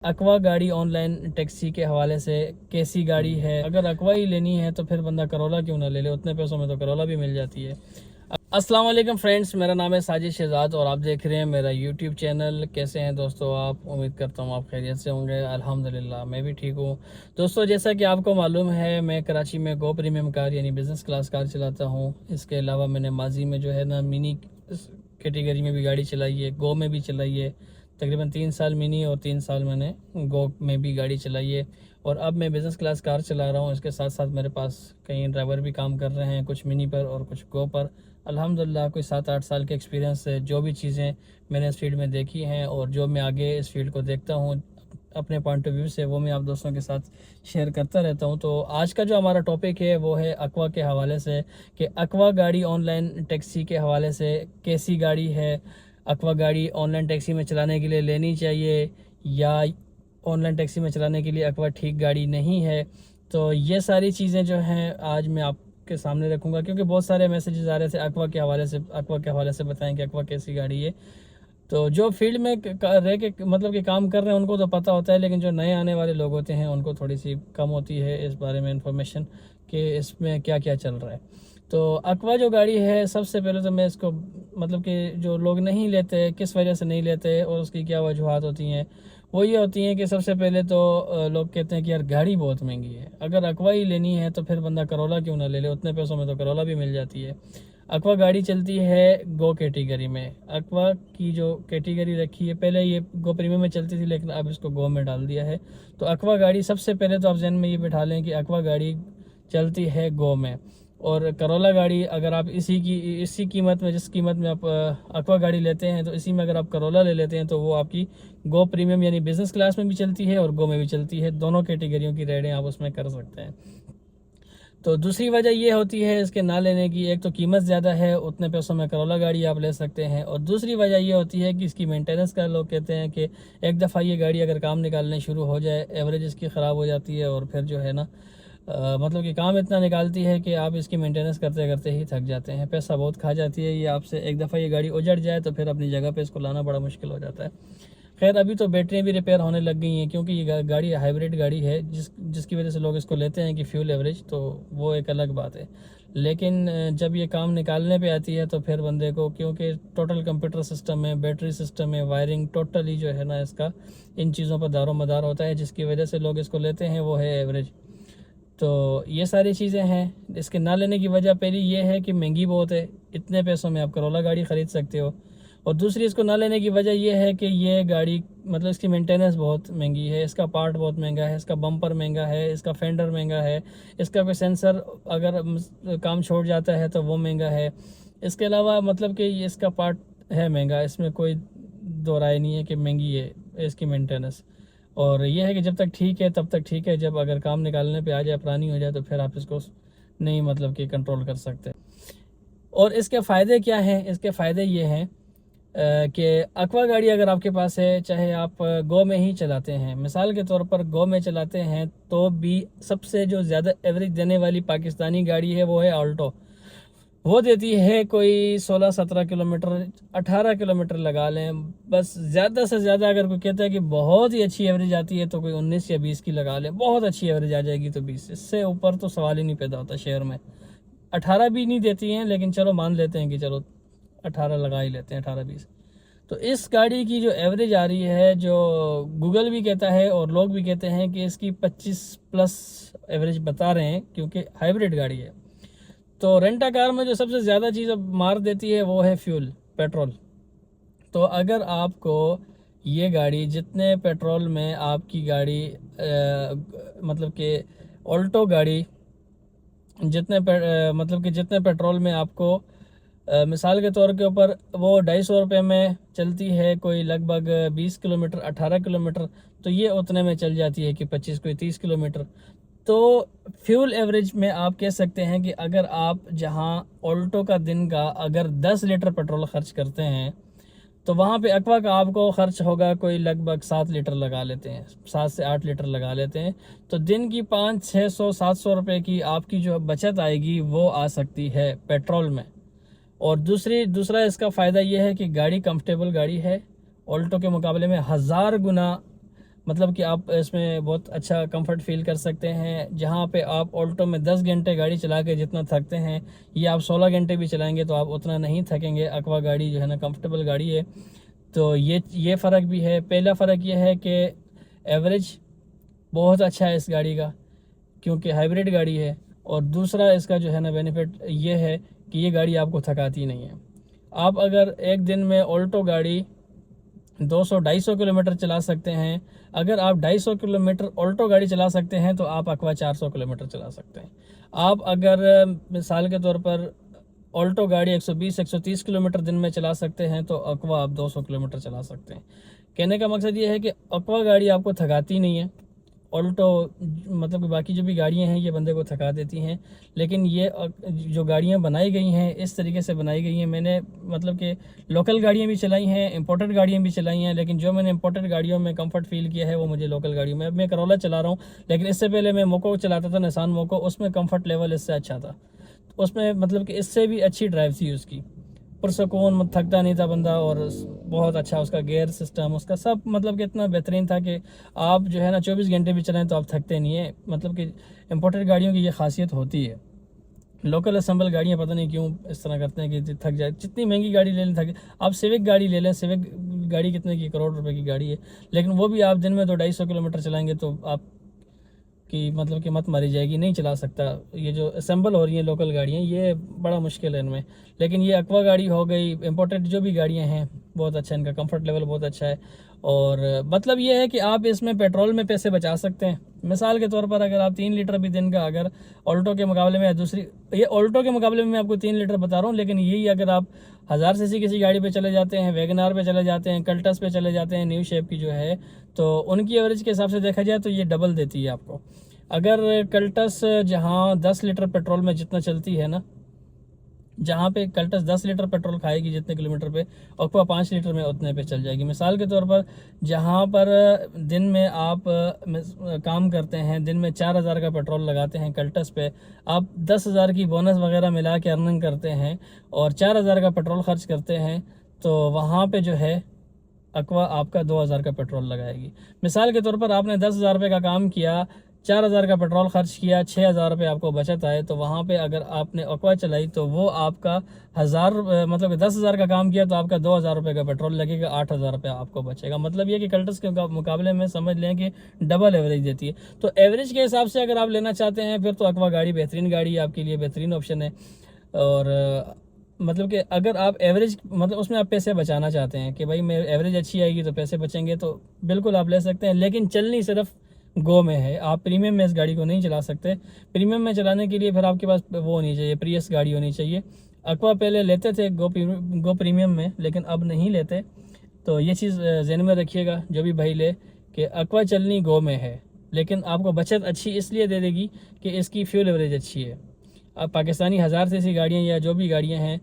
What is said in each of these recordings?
Aqua गाड़ी online taxi के हवाले से कैसी गाड़ी है। अगर अक्वा ही लेनी है तो फिर बंदा करोला क्यों ना ले ले, उतने पैसों में तो करोला भी मिल जाती है। अस्सलाम वालेकुम फ्रेंड्स, मेरा नाम है साजिद शहजाद और आप देख रहे हैं मेरा यूट्यूब चैनल। कैसे हैं दोस्तों आप? उम्मीद करता हूँ आप खैरियत से होंगे। अल्हम्दुलिल्लाह मैं भी ठीक हूँ। दोस्तों जैसा कि आपको मालूम है, मैं कराची में गो प्रीमियम कार यानी बिज़नेस क्लास कार चलाता हूँ। इसके अलावा मैंने माजी में जो है ना मिनी कैटेगरी में भी गाड़ी चलाई है, गो में भी चलाई है। तकरीबन 3 साल मिनी और 3 साल मैंने गो में भी गाड़ी चलाई है। और अब मैं बिज़नेस क्लास कार चला रहा हूँ। इसके साथ साथ मेरे पास कई ड्राइवर भी काम कर रहे हैं, कुछ मिनी पर और कुछ गो पर। अल्हम्दुलिल्लाह कोई 7-8 साल के एक्सपीरियंस से जो भी चीज़ें मैंने इस फील्ड में देखी हैं और जो मैं आगे इस फील्ड को देखता हूँ अपने पॉइंट ऑफ व्यू से, वो मैं आप दोस्तों के साथ शेयर करता रहता हूँ। तो आज का जो हमारा टॉपिक है वो है अक्वा के हवाले से, कि अक्वा गाड़ी ऑनलाइन टैक्सी के हवाले से कैसी गाड़ी है। अक्वा गाड़ी ऑनलाइन टैक्सी में चलाने के लिए लेनी चाहिए या ऑनलाइन टैक्सी में चलाने के लिए अक्वा ठीक गाड़ी नहीं है। तो ये सारी चीज़ें जो हैं आज मैं आपके सामने रखूँगा, क्योंकि बहुत सारे मैसेजेस आ रहे थे अक्वा के हवाले से बताएं कि अक्वा कैसी गाड़ी है। तो जो फील्ड में रह के मतलब कि काम कर रहे हैं उनको तो पता होता है, लेकिन जो नए आने वाले लोग होते हैं उनको थोड़ी सी कम होती है इस बारे में इंफॉर्मेशन कि इसमें क्या क्या चल रहा है। तो अक्वा जो गाड़ी है, सबसे पहले तो मैं इसको मतलब कि जो लोग नहीं लेते किस वजह से नहीं लेते और उसकी क्या वजूहत होती हैं, वो ये होती हैं कि सबसे पहले तो लोग कहते हैं कि यार गाड़ी बहुत महंगी है। अगर अक्वा ही लेनी है तो फिर बंदा करोला क्यों ना ले ले, उतने पैसों में तो करोला भी मिल जाती है। अक्वा गाड़ी चलती है गो कैटेगरी में। अक्वा की जो कैटेगरी रखी है, पहले ये गो प्रीमियम में चलती थी लेकिन अब इसको गो में डाल दिया है। तो अक्वा गाड़ी सबसे पहले तो आप जहन में ये बिठा लें कि अक्वा गाड़ी चलती है गो में। और करोला गाड़ी अगर आप इसी कीमत में, जिस कीमत में आप अक्वा गाड़ी लेते हैं, तो इसी में अगर आप करोला ले लेते हैं तो वो आपकी गो प्रीमियम यानी बिज़नेस क्लास में भी चलती है और गो में भी चलती है। दोनों कैटेगरियों की राइडें आप उसमें कर सकते हैं। तो दूसरी वजह ये होती है इसके ना लेने की, एक तो कीमत ज़्यादा है, उतने पैसों में करोला गाड़ी आप ले सकते हैं। और दूसरी वजह ये होती है कि इसकी मेंटेनेंस का, लोग कहते हैं कि एक दफ़ा ये गाड़ी अगर काम निकालने शुरू हो जाए, एवरेज इसकी ख़राब हो जाती है और फिर जो है ना मतलब कि काम इतना निकालती है कि आप इसकी मेंटेनेंस करते करते ही थक जाते हैं, पैसा बहुत खा जाती है ये आपसे। एक दफ़ा ये गाड़ी उजड़ जाए तो फिर अपनी जगह पे इसको लाना बड़ा मुश्किल हो जाता है। खैर अभी तो बैटरियाँ भी रिपेयर होने लग गई हैं, क्योंकि ये गाड़ी हाइब्रिड गाड़ी है जिसकी वजह से लोग इसको लेते हैं कि फ्यूल एवरेज, तो वो एक अलग बात है। लेकिन जब ये काम निकालने पे आती है तो फिर बंदे को, क्योंकि टोटल कंप्यूटर सिस्टम है, बैटरी सिस्टम है, वायरिंग टोटली जो है ना इसका इन चीज़ों पर दारो मदार होता है, जिसकी वजह से लोग इसको लेते हैं, वो है एवरेज। तो ये सारी चीज़ें हैं। इसके ना लेने की वजह पहली ये है कि महंगी बहुत है, इतने पैसों में आप करोला गाड़ी ख़रीद सकते हो। और दूसरी इसको ना लेने की वजह यह है कि ये गाड़ी मतलब इसकी मेंटेनेंस बहुत महंगी है, इसका पार्ट बहुत महंगा है, इसका बम्पर महंगा है, इसका फेंडर महंगा है, इसका कोई सेंसर अगर काम छोड़ जाता है तो वो महंगा है। इसके अलावा मतलब कि ये इसका पार्ट है महंगा, इसमें कोई दो राय नहीं है कि महंगी है इसकी मेंटेनेंस। और यह है कि जब तक ठीक है तब तक ठीक है, जब अगर काम निकालने पे आ जाए, पुरानी हो जाए, तो फिर आप इसको नहीं मतलब कि कंट्रोल कर सकते। और इसके फ़ायदे क्या हैं? इसके फ़ायदे ये हैं कि अक्वा गाड़ी अगर आपके पास है, चाहे आप गो में ही चलाते हैं, मिसाल के तौर पर गो में चलाते हैं, तो भी सबसे जो ज़्यादा एवरेज देने वाली पाकिस्तानी गाड़ी है वो है ऑल्टो। वो देती है कोई 16-17 किलोमीटर, 18 किलोमीटर लगा लें बस। ज़्यादा से ज़्यादा अगर कोई कहता है कि बहुत ही अच्छी एवरेज आती है तो कोई 19 या 20 की लगा लें, बहुत अच्छी एवरेज आ जाएगी तो 20, इससे ऊपर तो सवाल ही नहीं पैदा होता शहर में। 18 भी नहीं देती हैं, लेकिन चलो मान लेते हैं कि चलो 18 लगा ही लेते हैं, 18-20। तो इस गाड़ी की जो एवरेज आ रही है, जो गूगल भी कहता है और लोग भी कहते हैं कि इसकी 25 प्लस एवरेज बता रहे हैं, क्योंकि हाइब्रिड गाड़ी है। तो रेंटा कार में जो सबसे ज़्यादा चीज़ मार देती है वो है फ्यूल, पेट्रोल। तो अगर आपको ये गाड़ी जितने पेट्रोल में आपकी गाड़ी मतलब कि ऑल्टो गाड़ी मतलब कि जितने पेट्रोल में आपको मिसाल के तौर के ऊपर वो 250 रुपये में चलती है, कोई लगभग 20 किलोमीटर, 18 किलोमीटर, तो ये उतने में चल जाती है कि 25 कोई 30 किलोमीटर। तो फ्यूल एवरेज में आप कह सकते हैं कि अगर आप जहां ऑल्टो का दिन का अगर 10 लीटर पेट्रोल खर्च करते हैं, तो वहाँ पे अक्वा का आपको खर्च होगा कोई लगभग 7 लीटर लगा लेते हैं, 7 से 8 लीटर लगा लेते हैं। तो दिन की 500-600-700 रुपये की आपकी जो बचत आएगी वो आ सकती है पेट्रोल में। और दूसरा इसका फ़ायदा ये है कि गाड़ी कंफर्टेबल गाड़ी है, ऑल्टो के मुकाबले में 1000 गुना मतलब कि आप इसमें बहुत अच्छा कंफर्ट फील कर सकते हैं। जहाँ पे आप ऑल्टो में 10 घंटे गाड़ी चला के जितना थकते हैं, ये आप 16 घंटे भी चलाएंगे तो आप उतना नहीं थकेंगे। एक्वा गाड़ी जो है ना कंफर्टेबल गाड़ी है। तो ये फ़र्क भी है। पहला फ़र्क ये है कि एवरेज बहुत अच्छा है इस गाड़ी का, क्योंकि हाइब्रिड गाड़ी है। और दूसरा इसका जो है ना बेनिफिट ये है कि ये गाड़ी आपको थकाती नहीं है। आप अगर एक दिन में ऑल्टो गाड़ी 200-250 किलोमीटर चला सकते हैं, अगर आप 250 किलोमीटर ऑल्टो गाड़ी चला सकते हैं तो आप एक्वा 400 किलोमीटर चला सकते हैं। आप अगर मिसाल के तौर पर ऑल्टो गाड़ी 120-130 किलोमीटर दिन में चला सकते हैं तो एक्वा आप 200 किलोमीटर चला सकते हैं। कहने का मकसद ये है कि एक्वा गाड़ी आपको थकाती नहीं है। ऑल्टो मतलब कि बाकी जो भी गाड़ियां हैं ये बंदे को थका देती हैं, लेकिन ये जो गाड़ियां बनाई गई हैं इस तरीके से बनाई गई हैं। मैंने मतलब कि लोकल गाड़ियां भी चलाई हैं, इंपोर्टेड गाड़ियां भी चलाई हैं, लेकिन जो मैंने इंपोर्टेड गाड़ियों में कंफर्ट फील किया है वो मुझे लोकल गाड़ियों में। अब मैं करोला चला रहा हूँ, लेकिन इससे पहले मैं मोको चलाता था, निसान मोको। उसमें कंफर्ट लेवल इससे अच्छा था, उसमें मतलब कि इससे भी अच्छी ड्राइव थी उसकी, पुरसकून, थकता नहीं था बंदा। और बहुत अच्छा उसका गियर सिस्टम, उसका सब मतलब कि इतना बेहतरीन था कि आप जो है ना 24 घंटे भी चलाएं तो आप थकते नहीं है। मतलब कि इंपोर्टेड गाड़ियों की ये खासियत होती है। लोकल असेंबल गाड़ियाँ पता नहीं क्यों इस तरह करते हैं कि थक जाए। जितनी महंगी गाड़ी ले लें थके। आप सिविक गाड़ी ले लें, सिविक गाड़ी कितने की, करोड़ रुपए की गाड़ी है, लेकिन वो भी आप दिन में 200-250 किलोमीटर चलाएंगे तो आप कि मतलब कि मत मारी जाएगी, नहीं चला सकता। ये जो असेंबल हो रही हैं लोकल गाड़ियाँ, ये बड़ा मुश्किल है इनमें। लेकिन ये एक्वा गाड़ी हो गई, इंपोर्टेड जो भी गाड़ियाँ हैं, बहुत अच्छा इनका कंफर्ट लेवल बहुत अच्छा है। और मतलब ये है कि आप इसमें पेट्रोल में पैसे बचा सकते हैं। मिसाल के तौर पर अगर आप 3 लीटर भी दिन का, अगर ऑल्टो के मुकाबले में, दूसरी ये ऑल्टो के मुकाबले में मैं आपको 3 लीटर बता रहा हूँ, लेकिन यही अगर आप 1000 सीसी किसी गाड़ी पे चले जाते हैं, वैगनार पे चले जाते हैं, कल्टस पे चले जाते हैं, न्यू शेप की जो है, तो उनकी एवरेज के हिसाब से देखा जाए तो ये डबल देती है आपको। अगर कल्टस जहाँ 10 लीटर पेट्रोल में जितना चलती है ना, जहाँ पे कल्टस 10 लीटर पेट्रोल खाएगी जितने किलोमीटर पे, एक्वा 5 लीटर में उतने पे चल जाएगी। मिसाल के तौर पर जहाँ पर दिन में आप काम करते हैं, दिन में 4000 का पेट्रोल लगाते हैं कल्टस पे, आप 10,000 की बोनस वगैरह मिला के अर्निंग करते हैं और 4000 का पेट्रोल खर्च करते हैं, तो वहाँ पे जो है एक्वा आपका 2000 का पेट्रोल लगाएगी। मिसाल के तौर पर आपने 10,000 रुपये का काम किया, 4000 का पेट्रोल खर्च किया, 6000 रुपये आपको बचत आए, तो वहाँ पे अगर आपने एक्वा चलाई तो वो आपका 1000 मतलब 10,000 का काम किया तो आपका 2000 रुपये का पेट्रोल लगेगा, 8000 रुपये आपको बचेगा। मतलब ये कि कल्टस के मुकाबले में समझ लें कि डबल एवरेज देती है। तो एवरेज के हिसाब से अगर आप लेना चाहते हैं फिर तो एक्वा गाड़ी बेहतरीन गाड़ी है, आपके लिए बेहतरीन ऑप्शन है। और मतलब कि अगर आप एवरेज मतलब उसमें आप पैसे बचाना चाहते हैं कि भाई मैं एवरेज अच्छी आएगी तो पैसे बचेंगे, तो बिल्कुल आप ले सकते हैं। लेकिन चलनी सिर्फ गो में है, आप प्रीमियम में इस गाड़ी को नहीं चला सकते। प्रीमियम में चलाने के लिए फिर आपके पास वो होनी चाहिए, प्रियस गाड़ी होनी चाहिए। एक्वा पहले लेते थे गो प्रीमियम में, लेकिन अब नहीं लेते। तो ये चीज़ जहन में रखिएगा जो भी भाई ले, कि एक्वा चलनी गो में है, लेकिन आपको बचत अच्छी इसलिए दे देगी कि इसकी फ्यूल एवरेज अच्छी है। अब पाकिस्तानी 1000 सीसी गाड़ियाँ या जो भी गाड़ियाँ हैं,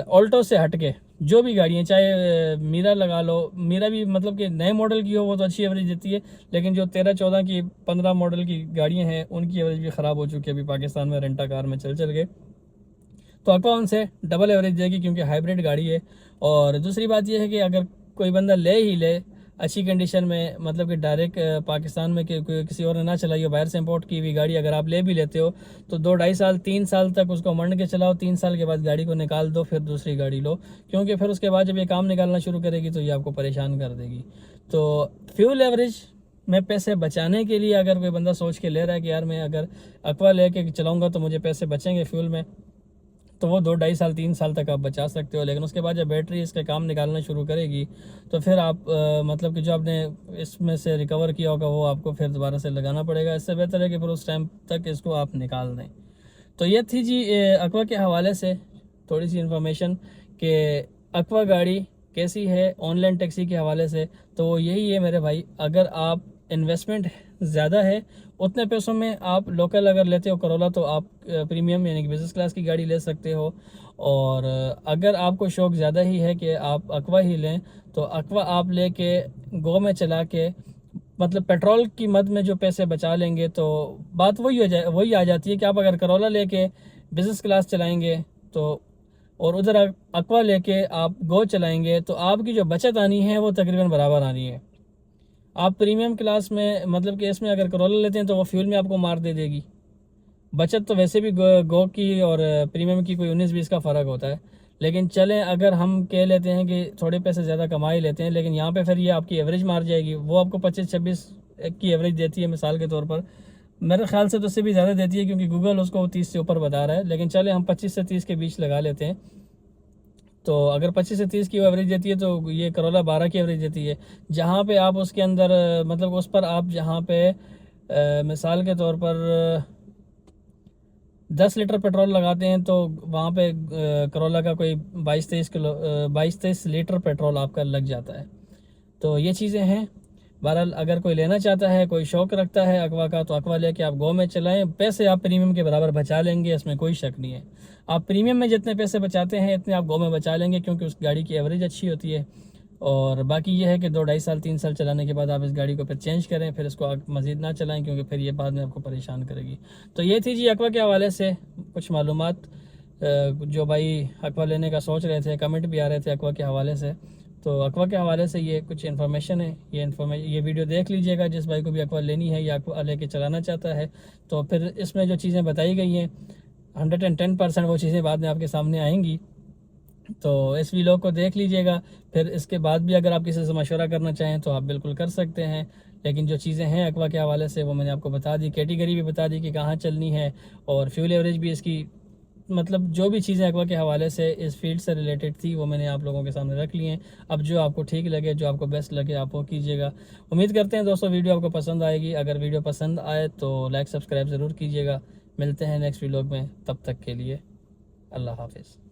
ऑल्टो से हटके जो भी गाड़ियाँ, चाहे मीरा लगा लो, मीरा भी मतलब कि नए मॉडल की हो वो तो अच्छी एवरेज देती है, लेकिन जो 13-14 की 15 मॉडल की गाड़ियाँ हैं उनकी एवरेज भी ख़राब हो चुकी है अभी पाकिस्तान में, रेंटा कार में चल के। तो एक्वा उनसे डबल एवरेज देगी क्योंकि हाइब्रिड गाड़ी है। और दूसरी बात यह है कि अगर कोई बंदा ले ही ले अच्छी कंडीशन में, मतलब कि डायरेक्ट पाकिस्तान में किसी और ने ना चलाई हो, बाहर से इंपोर्ट की हुई गाड़ी अगर आप ले भी लेते हो तो 2-2.5 साल 3 साल तक उसको मंड के चलाओ, 3 साल के बाद गाड़ी को निकाल दो, फिर दूसरी गाड़ी लो, क्योंकि फिर उसके बाद जब ये काम निकालना शुरू करेगी तो ये आपको परेशान कर देगी। तो फ्यूल एवरेज में पैसे बचाने के लिए अगर कोई बंदा सोच के ले रहा है कि यार मैं अगर एक्वा लेके चलाऊँगा तो मुझे पैसे बचेंगे फ्यूल में, तो वो 2-2.5 साल 3 साल तक आप बचा सकते हो। लेकिन उसके बाद जब बैटरी इसके काम निकालना शुरू करेगी तो फिर आप मतलब कि जो आपने इसमें से रिकवर किया होगा वो आपको फिर दोबारा से लगाना पड़ेगा। इससे बेहतर है कि फिर उस टाइम तक इसको आप निकाल दें। तो ये थी जी एक्वा के हवाले से थोड़ी सी इन्फॉर्मेशन कि एक्वा गाड़ी कैसी है ऑनलाइन टैक्सी के हवाले से। तो यही है मेरे भाई, अगर आप इन्वेस्टमेंट ज़्यादा है उतने पैसों में आप लोकल अगर लेते हो करोला तो आप प्रीमियम यानी कि बिज़नेस क्लास की गाड़ी ले सकते हो। और अगर आपको शौक़ ज़्यादा ही है कि आप एक्वा ही लें तो एक्वा आप लेके गो में चला के मतलब पेट्रोल की मद में जो पैसे बचा लेंगे, तो बात वही आ जाती है कि आप अगर करोला लेके बिज़नेस क्लास चलाएंगे तो और उधर एक्वा लेके आप गो चलाएंगे तो आपकी जो बचत आनी है वो तकरीबन बराबर आनी है। आप प्रीमियम क्लास में मतलब कि इसमें अगर करोला लेते हैं तो वो फ्यूल में आपको मार दे देगी। बचत तो वैसे भी गो की और प्रीमियम की कोई 19-20 का फ़र्क होता है। लेकिन चलें, अगर हम कह लेते हैं कि थोड़े पैसे ज़्यादा कमा ही लेते हैं, लेकिन यहाँ पे फिर ये आपकी एवरेज मार जाएगी। वो आपको 25-26 की एवरेज देती है मिसाल के तौर पर, मेरे ख्याल से तो उससे भी ज़्यादा देती है क्योंकि गूगल उसको 30 से ऊपर बता रहा है। लेकिन चले हम 25 से 30 के बीच लगा लेते हैं। तो अगर 25 से 30 की एवरेज देती है तो ये करोला 12 की एवरेज देती है। जहाँ पे आप उसके अंदर मतलब उस पर आप जहाँ पे मिसाल के तौर पर 10 लीटर पेट्रोल लगाते हैं तो वहाँ पे करोला का कोई 22-23 लीटर पेट्रोल आपका लग जाता है। तो ये चीज़ें हैं। बहरहाल अगर कोई लेना चाहता है, कोई शौक़ रखता है अकवा का, तो अकवा लेके आप गो में चलाएं। पैसे आप प्रीमियम के बराबर बचा लेंगे, इसमें कोई शक नहीं है। आप प्रीमियम में जितने पैसे बचाते हैं इतने आप गो में बचा लेंगे क्योंकि उस गाड़ी की एवरेज अच्छी होती है। और बाकी ये है कि 2-2.5 साल 3 साल चलाने के बाद आप इस गाड़ी को फिर चेंज करें, फिर इसको मज़ीद ना चलाएं क्योंकि फिर ये बाद में आपको परेशान करेगी। तो ये थी जी अकवा के हवाले से कुछ मालूमात। जो भाई अकवा लेने का सोच रहे थे, कमेंट भी आ रहे थे अकवा के हवाले से, तो अकवा के हवाले से ये कुछ इन्फॉर्मेशन है। ये वीडियो देख लीजिएगा जिस भाई को भी अकवा लेनी है या अकवा लेके चलाना चाहता है। तो फिर इसमें जो चीज़ें बताई गई हैं 110% वो चीज़ें बाद में आपके सामने आएंगी। तो इस वीडियो को देख लीजिएगा। फिर इसके बाद भी अगर आप किसी से मशवरा करना चाहें तो आप बिल्कुल कर सकते हैं। लेकिन जो चीज़ें हैं अकवा के हवाले से वो मैंने आपको बता दी, कैटेगरी भी बता दी कि कहाँ चलनी है, और फ्यूल एवरेज भी इसकी, मतलब जो भी चीज़ें अकवा के हवाले से इस फील्ड से रिलेटेड थी वो मैंने आप लोगों के सामने रख ली हैं। अब जो आपको ठीक लगे, जो आपको बेस्ट लगे, आप वो कीजिएगा। उम्मीद करते हैं दोस्तों वीडियो आपको पसंद आएगी। अगर वीडियो पसंद आए तो लाइक सब्सक्राइब ज़रूर कीजिएगा। मिलते हैं नेक्स्ट वीडियो में, तब तक के लिए अल्लाह हाफिज़।